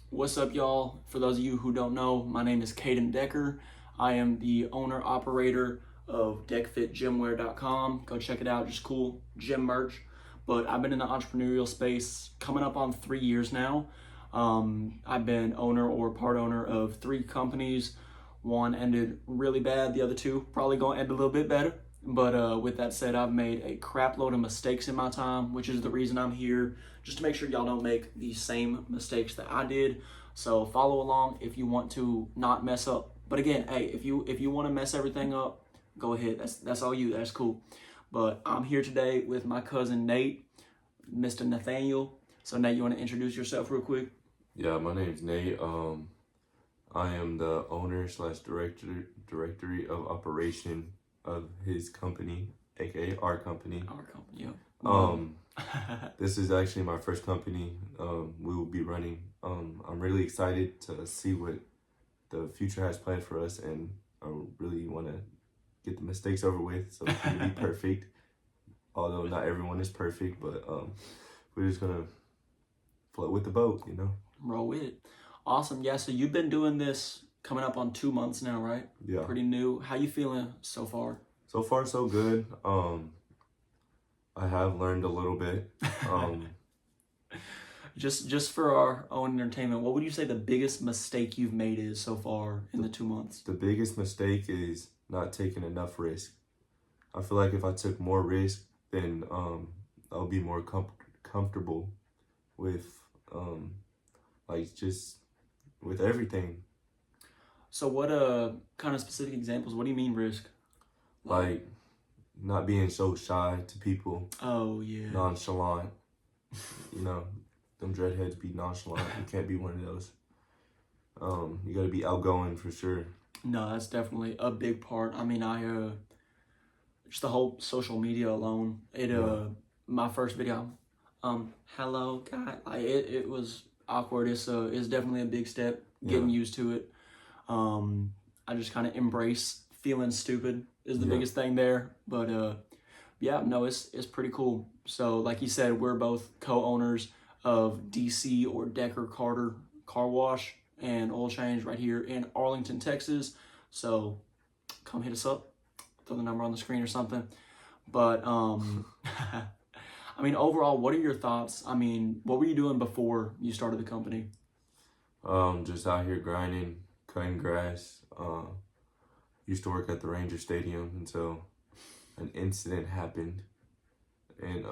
What's up, y'all? For those of you who don't know, my name is DEKKER. I am the owner operator of DeckFitGymwear.com. Go check it out, just cool gym merch. But I've been in the entrepreneurial space coming up on 3 years now. I've been owner or part owner of 3 companies. One ended really bad, the other 2 probably gonna end a little bit better. But with that said, I've made a crap load of mistakes in my time, which is the reason I'm here, just to make sure y'all don't make the same mistakes that I did. So follow along if you want to not mess up. But again, hey, if you want to mess everything up, go ahead. That's all you. That's cool. But I'm here today with my cousin Nate, Mr. Nathaniel. So Nate, you want to introduce yourself real quick? Yeah, my name's Nate. I am the owner / directory of operation of his company, aka our company. Our company, yeah. This is actually my first company we will be running. I'm really excited to see what the future has planned for us, and I really want to get the mistakes over with so we can be perfect. Although not everyone is perfect, but we're just gonna float with the boat, you know. Roll with it. Awesome. Yeah, so you've been doing this coming up on 2 months now, right? Yeah. Pretty new. How you feeling so far? So far, so good. I have learned a little bit. Just for our own entertainment, what would you say the biggest mistake you've made is so far in the 2 months? The biggest mistake is not taking enough risk. I feel like if I took more risk, then I'll be more comfortable with just with everything. So what kind of specific examples? What do you mean risk? Like not being so shy to people. Oh yeah. Nonchalant. You know, them dreadheads be nonchalant. You can't be one of those. You gotta be outgoing for sure. No, that's definitely a big part. I mean, just the whole social media alone. My first video, hello guy, it was awkward. It's definitely a big step getting used to it. I just kind of embrace feeling stupid is the biggest thing there. But yeah, no, it's pretty cool. So like you said, we're both co-owners of DC or DEKKER Carter car wash and oil change right here in Arlington, Texas. So come hit us up, throw the number on the screen or something. But I mean, overall, what are your thoughts? I mean, what were you doing before you started the company? Just out here grinding, cutting grass. Used to work at the Ranger Stadium until an incident happened. And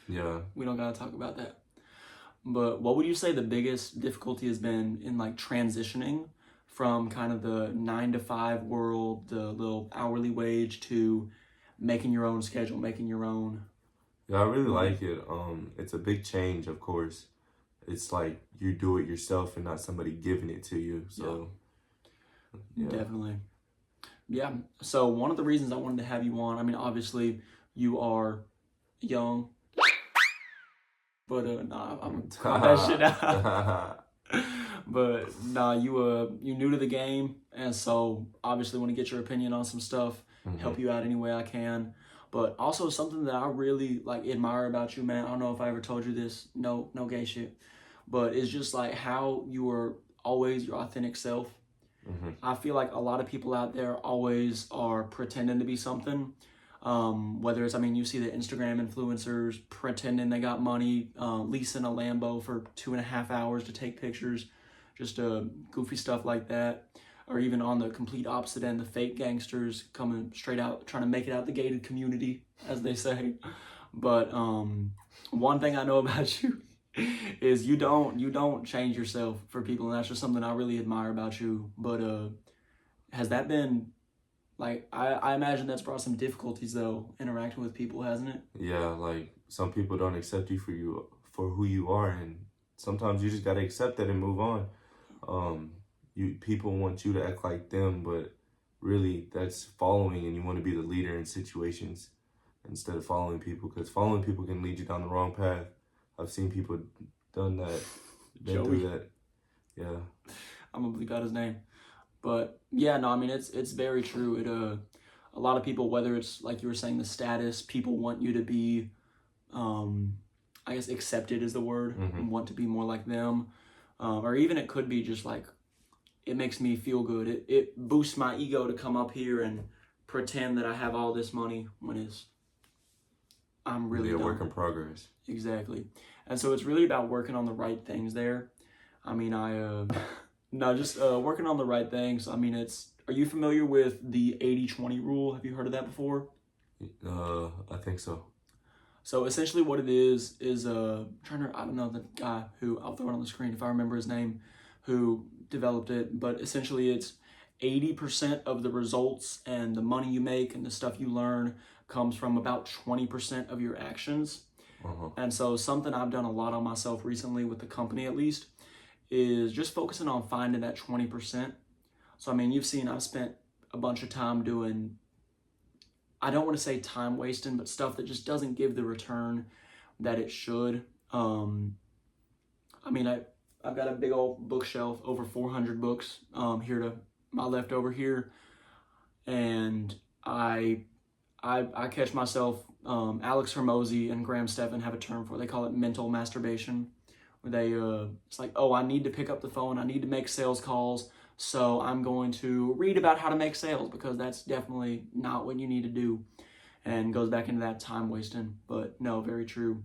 yeah. We don't gotta talk about that. But what would you say the biggest difficulty has been in like transitioning from kind of the 9-to-5 world, the little hourly wage, to making your own schedule, making your own? Yeah, I really like it. It's a big change, of course. It's like you do it yourself and not somebody giving it to you. So yeah. Definitely. Yeah. So one of the reasons I wanted to have you on, I mean, obviously you are young, but nah, I'm cut that shit out. But nah, you new to the game, and so obviously want to get your opinion on some stuff, help you out any way I can. But also something that I really like admire about you, man. I don't know if I ever told you this. No gay shit. But it's just like how you are always your authentic self. I feel like a lot of people out there always are pretending to be something. Whether it's, I mean, you see the Instagram influencers pretending they got money, leasing a Lambo for 2.5 hours to take pictures, just goofy stuff like that. Or even on the complete opposite end, the fake gangsters coming straight out, trying to make it out the gated community, as they say. But one thing I know about you is you don't change yourself for people, and that's just something I really admire about you. But has that been, like, I imagine that's brought some difficulties though, interacting with people, hasn't it? Yeah, like some people don't accept you for who you are, and sometimes you just gotta accept that and move on. People want you to act like them, but really that's following, and you want to be the leader in situations instead of following people, because following people can lead you down the wrong path. I've seen people done that, been through that. Yeah. I'm gonna bleep out his name. But yeah, no, I mean, it's very true. A lot of people, whether it's like you were saying, the status, people want you to be, I guess accepted is the word, Mm-hmm. and want to be more like them. Or even it could be just like, it makes me feel good. It boosts my ego to come up here and pretend that I have all this money when I'm really a don't. work in progress. Exactly. And so it's really about working on the right things there. I mean, working on the right things. I mean, are you familiar with the 80-20 rule? Have you heard of that before? I think so. So essentially what it is I don't know the guy who, I'll throw it on the screen if I remember his name, who developed it, but essentially it's 80% of the results and the money you make and the stuff you learn comes from about 20% of your actions. Uh-huh. And so something I've done a lot on myself recently with the company at least is just focusing on finding that 20%. So I mean, you've seen I've spent a bunch of time doing, I don't want to say time wasting, but stuff that just doesn't give the return that it should. I mean, I've got a big old bookshelf, over 400 books here to my left over here. And I catch myself, Alex Hormozy and Graham Stephan have a term for it. They call it mental masturbation. Where it's like, oh, I need to pick up the phone. I need to make sales calls. So I'm going to read about how to make sales, because that's definitely not what you need to do. And goes back into that time wasting. But no, very true.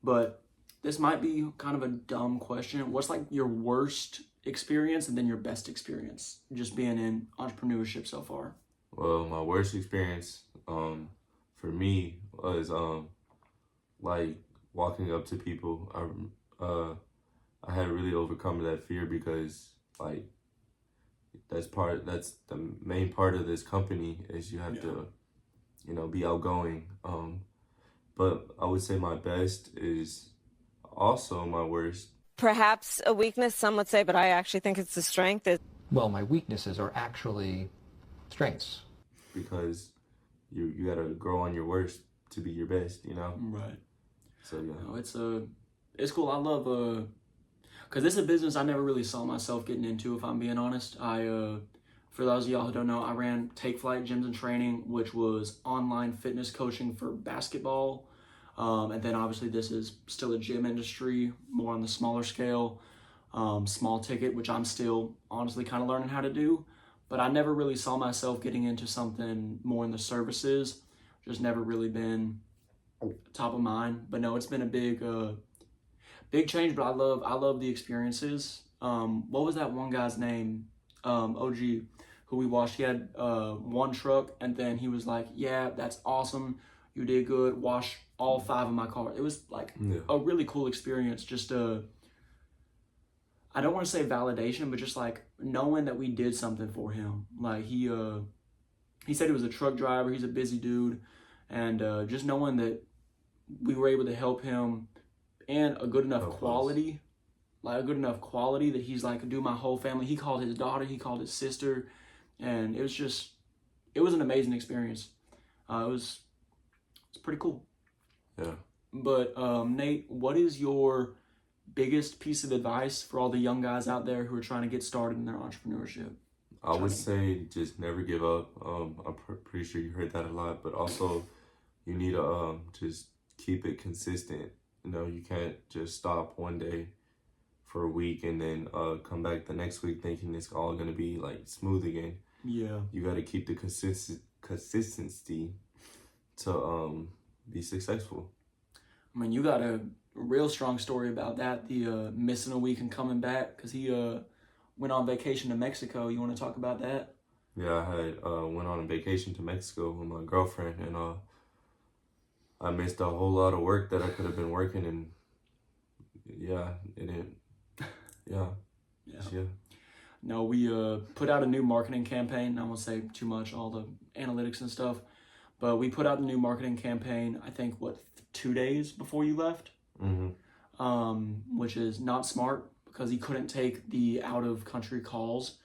But this might be kind of a dumb question. What's like your worst experience and then your best experience just being in entrepreneurship so far? Well, my worst experience for me was like walking up to people. I had really overcome that fear, because like that's the main part of this company is you have to, be outgoing. But I would say my best is also my worst. Perhaps a weakness, some would say, but I actually think it's a strength. Well, my weaknesses are actually strengths. Because you gotta grow on your worst to be your best, Right. So yeah. No, it's cool. I love because this is a business I never really saw myself getting into, if I'm being honest. For those of y'all who don't know, I ran Take Flight Gyms and Training, which was online fitness coaching for basketball. And then obviously this is still a gym industry, more on the smaller scale, small ticket, which I'm still honestly kind of learning how to do. But I never really saw myself getting into something more in the services. Just never really been top of mind. But no, it's been a big change. But I love the experiences. What was that one guy's name? OG, who we watched. He had one truck, and then he was like, "Yeah, that's awesome. You did good. Wash all 5 of my cars." It was like a really cool experience. Just I don't want to say validation, but just like knowing that we did something for him. Like he said he was a truck driver. He's a busy dude, and just knowing that we were able to help him, and a good enough quality, that he's like, do my whole family. He called his daughter. He called his sister, and it was an amazing experience. It's pretty cool. Yeah. But Nate, what is your biggest piece of advice for all the young guys out there who are trying to get started in their entrepreneurship? I would say just never give up. I'm pretty sure you heard that a lot, but also you need to just keep it consistent. You can't just stop one day for a week and then come back the next week thinking it's all going to be like smooth again. Yeah. You got to keep the consistency to be successful. I mean, you got a real strong story about that, the missing a week and coming back, because he went on vacation to Mexico. You want to talk about that? Yeah, I had went on a vacation to Mexico with my girlfriend, and I missed a whole lot of work that I could have been working, and yeah, it didn't. Yeah. No, we put out a new marketing campaign. I won't say too much, all the analytics and stuff, but we put out a new marketing campaign, I think, 2 days before you left? Mm-hmm. Which is not smart, because he couldn't take the out-of-country calls.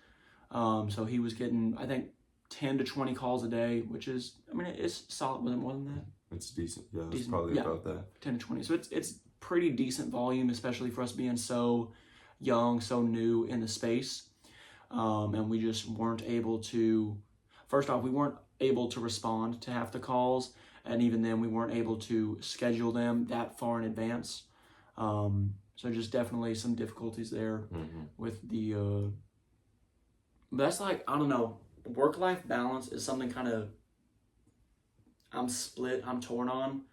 So he was getting, I think, 10 to 20 calls a day, which is, I mean, it's solid. Was it more than that? It's decent. Yeah, it's probably about that. 10 to 20. So it's pretty decent volume, especially for us being so young, so new in the space. And we just weren't able to, first off, we weren't able to respond to half the calls. and even then we weren't able to schedule them that far in advance. So just definitely some difficulties there with the, but that's like, I don't know, work-life balance is something kind of, I'm torn on,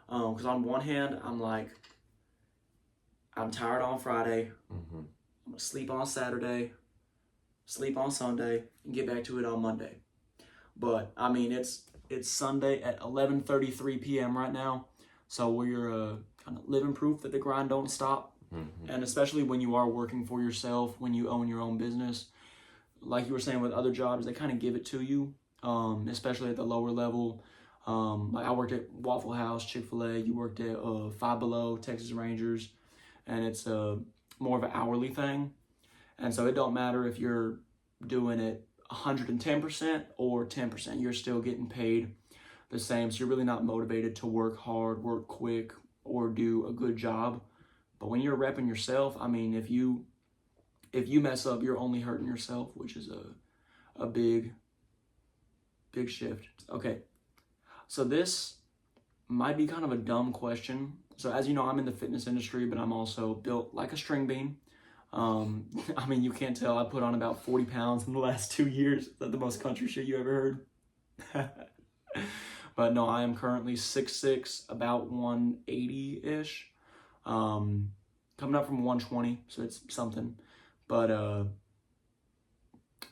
because on one hand, I'm like, I'm tired on Friday, I'm gonna sleep on Saturday, sleep on Sunday, and get back to it on Monday. But I mean, it's Sunday at 11:33 p.m. right now, so we're kind of living proof that the grind don't stop. And especially when you are working for yourself, when you own your own business, like you were saying with other jobs, they kind of give it to you, especially at the lower level. Like I worked at Waffle House, Chick-fil-A. You worked at Five Below, Texas Rangers, and it's more of an hourly thing. And so it don't matter if you're doing it 110% or 10%, you're still getting paid the same. So you're really not motivated to work hard, work quick, or do a good job. But when you're repping yourself, I mean, if you mess up, you're only hurting yourself, which is a big shift. Okay, so this might be kind of a dumb question. So as you know, I'm in the fitness industry, but I'm also built like a string bean. I mean, you can't tell, I put on about 40 pounds in the last 2 years. Is that the most country shit you ever heard? But no, I am currently 6'6", about 180-ish. Coming up from 120, so it's something. But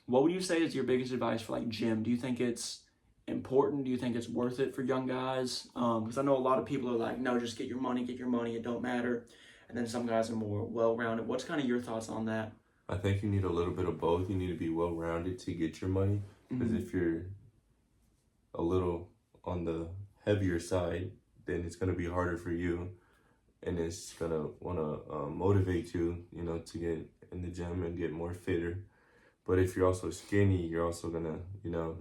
what would you say is your biggest advice for like gym? Do you think it's important? Do you think it's worth it for young guys? Because I know a lot of people are like, no, just get your money, it don't matter. And then some guys are more well-rounded. What's kind of your thoughts on that? I think you need a little bit of both. You need to be well-rounded to get your money. Because if you're a little on the heavier side, then it's going to be harder for you. And it's going to want to motivate you, you know, to get in the gym and get more fitter. But if you're also skinny, you're also going to, you know,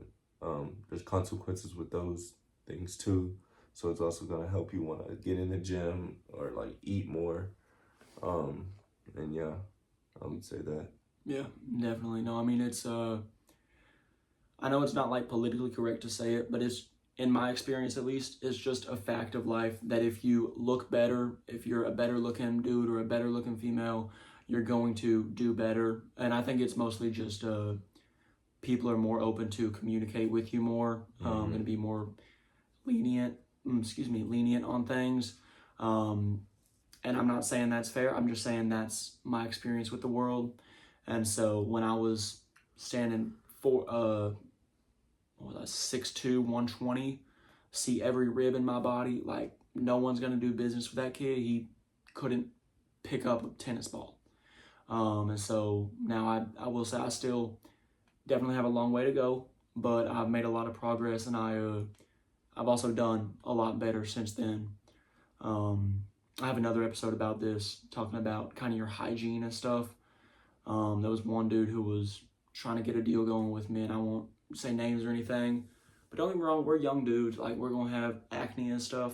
there's consequences with those things too. So it's also going to help you want to get in the gym or like eat more. And yeah, I would say that. Yeah, definitely. No, I mean, it's, I know it's not like politically correct to say it, but it's, in my experience at least, it's just a fact of life that if you look better, if you're a better looking dude or a better looking female, you're going to do better. And I think it's mostly just people are more open to communicate with you more, and be more lenient on things. And I'm not saying that's fair. I'm just saying that's my experience with the world. And so when I was standing for, 6'2", 120, see every rib in my body, like no one's going to do business with that kid. He couldn't pick up a tennis ball. And so now I will say I still definitely have a long way to go, but I've made a lot of progress, and I've also done a lot better since then. I have another episode about this, talking about kind of your hygiene and stuff. There was one dude who was trying to get a deal going with me, and I won't say names or anything, but don't get me wrong, we're young dudes, like we're gonna have acne and stuff.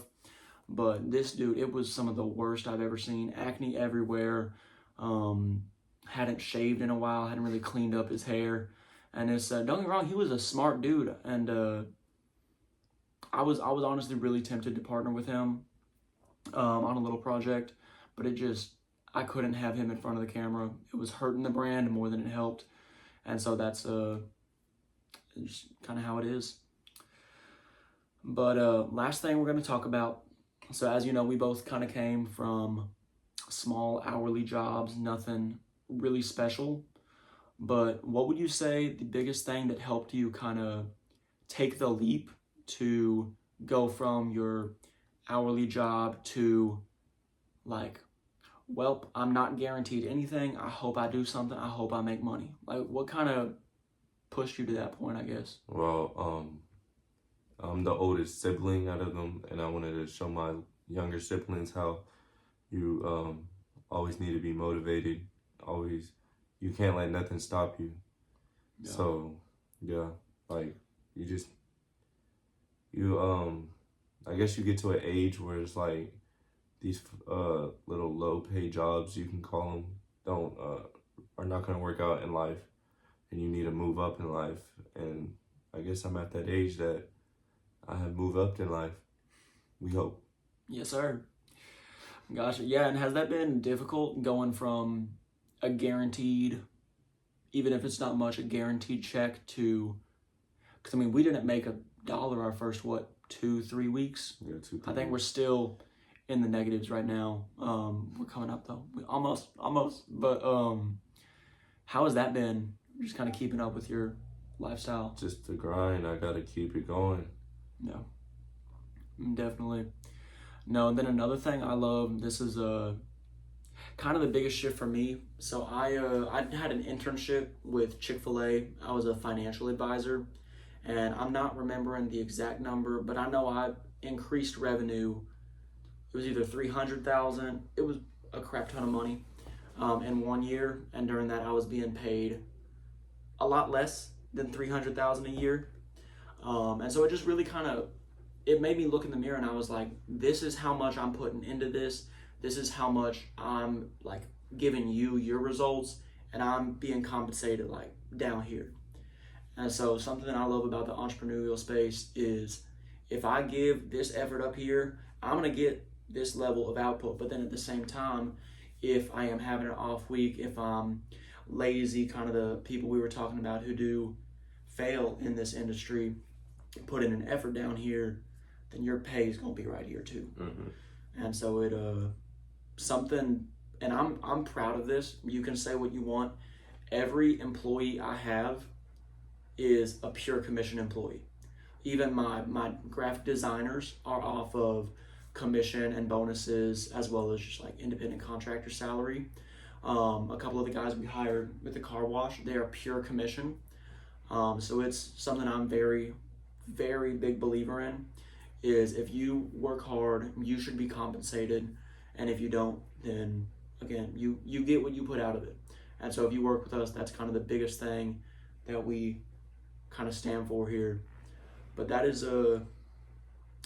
But this dude, it was some of the worst I've ever seen. Acne everywhere. Hadn't shaved in a while, hadn't really cleaned up his hair. And it's, don't get me wrong, he was a smart dude. And I was honestly really tempted to partner with him on a little project. But it just, I couldn't have him in front of the camera. It was hurting the brand more than it helped. And so that's just kind of how it is. But last thing we're going to talk about. So as you know, we both kind of came from small hourly jobs, nothing really special. But what would you say the biggest thing that helped you kind of take the leap to go from your hourly job to like, well, I'm not guaranteed anything. I hope I do something. I hope I make money. Like, what kind of pushed you to that point, I guess? Well, I'm the oldest sibling out of them, and I wanted to show my younger siblings how you always need to be motivated. Always, you can't let nothing stop you. Yeah. So, yeah, like I guess you get to an age where it's like these little low-paid jobs, you can call them, are not going to work out in life, and you need to move up in life. And I guess I'm at that age that I have moved up in life. We hope. Yes, sir. Gosh, yeah, and has that been difficult going from a guaranteed, even if it's not much, a guaranteed check to, because I mean, we didn't make $1 our first, 2-3 weeks? Yeah, 2-3 I think we're still in the negatives right now. We're coming up though. We almost. But how has that been? Just kind of keeping up with your lifestyle? Just the grind. I gotta keep it going. Yeah, definitely. No, and then another thing I love, this is kind of the biggest shift for me. So I had an internship with Chick-fil-A. I was a financial advisor, and I'm not remembering the exact number, but I know I increased revenue. It was either 300,000. It was a crap ton of money in 1 year, and during that I was being paid a lot less than 300,000 a year, and so it just really kind of, it made me look in the mirror, and I was like, this is how much I'm putting into this. This is how much I'm like giving you your results, and I'm being compensated like down here. And so something that I love about the entrepreneurial space is if I give this effort up here, I'm gonna get this level of output. But then at the same time, if I am having an off week, if I'm lazy, kind of the people we were talking about who do fail in this industry, put in an effort down here, then your pay is gonna be right here too. Mm-hmm. And so it something, and I'm proud of this. You can say what you want. Every employee I have is a pure commission employee. Even my graphic designers are off of commission and bonuses, as well as just like independent contractor salary. A couple of the guys we hired with the car wash, they are pure commission. So it's something I'm very, very big believer in, is if you work hard, you should be compensated. And if you don't, then again, you get what you put out of it. And so if you work with us, that's kind of the biggest thing that we kind of stand for here. But that is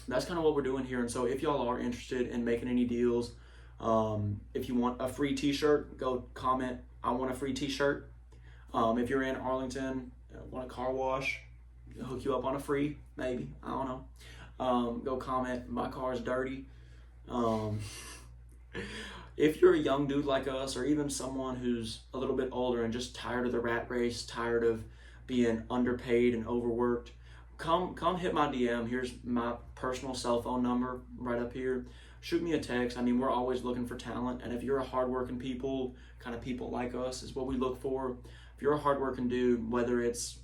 that's kind of what we're doing here. And so if y'all are interested in making any deals, if you want a free t-shirt, go comment, I want a free t-shirt. If you're in Arlington, want a car wash, hook you up on a free, maybe, I don't know. Go comment, my car's dirty. If you're a young dude like us, or even someone who's a little bit older and just tired of the rat race, tired of being underpaid and overworked, come hit my DM. Here's my personal cell phone number right up here. Shoot me a text. I mean, we're always looking for talent, and if you're a hardworking people, kind of people like us is what we look for. If you're a hardworking dude, whether it's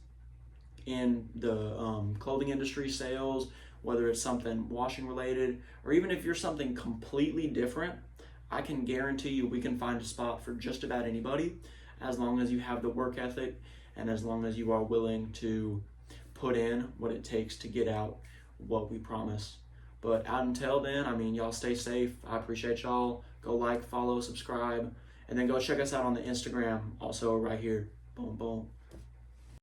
in the clothing industry, sales, whether it's something washing related, or even if you're something completely different, I can guarantee you we can find a spot for just about anybody, as long as you have the work ethic and as long as you are willing to put in what it takes to get out what we promise. But until then, I mean, y'all stay safe. I appreciate y'all. Go like, follow, subscribe, and then go check us out on the Instagram, also right here. Boom, boom.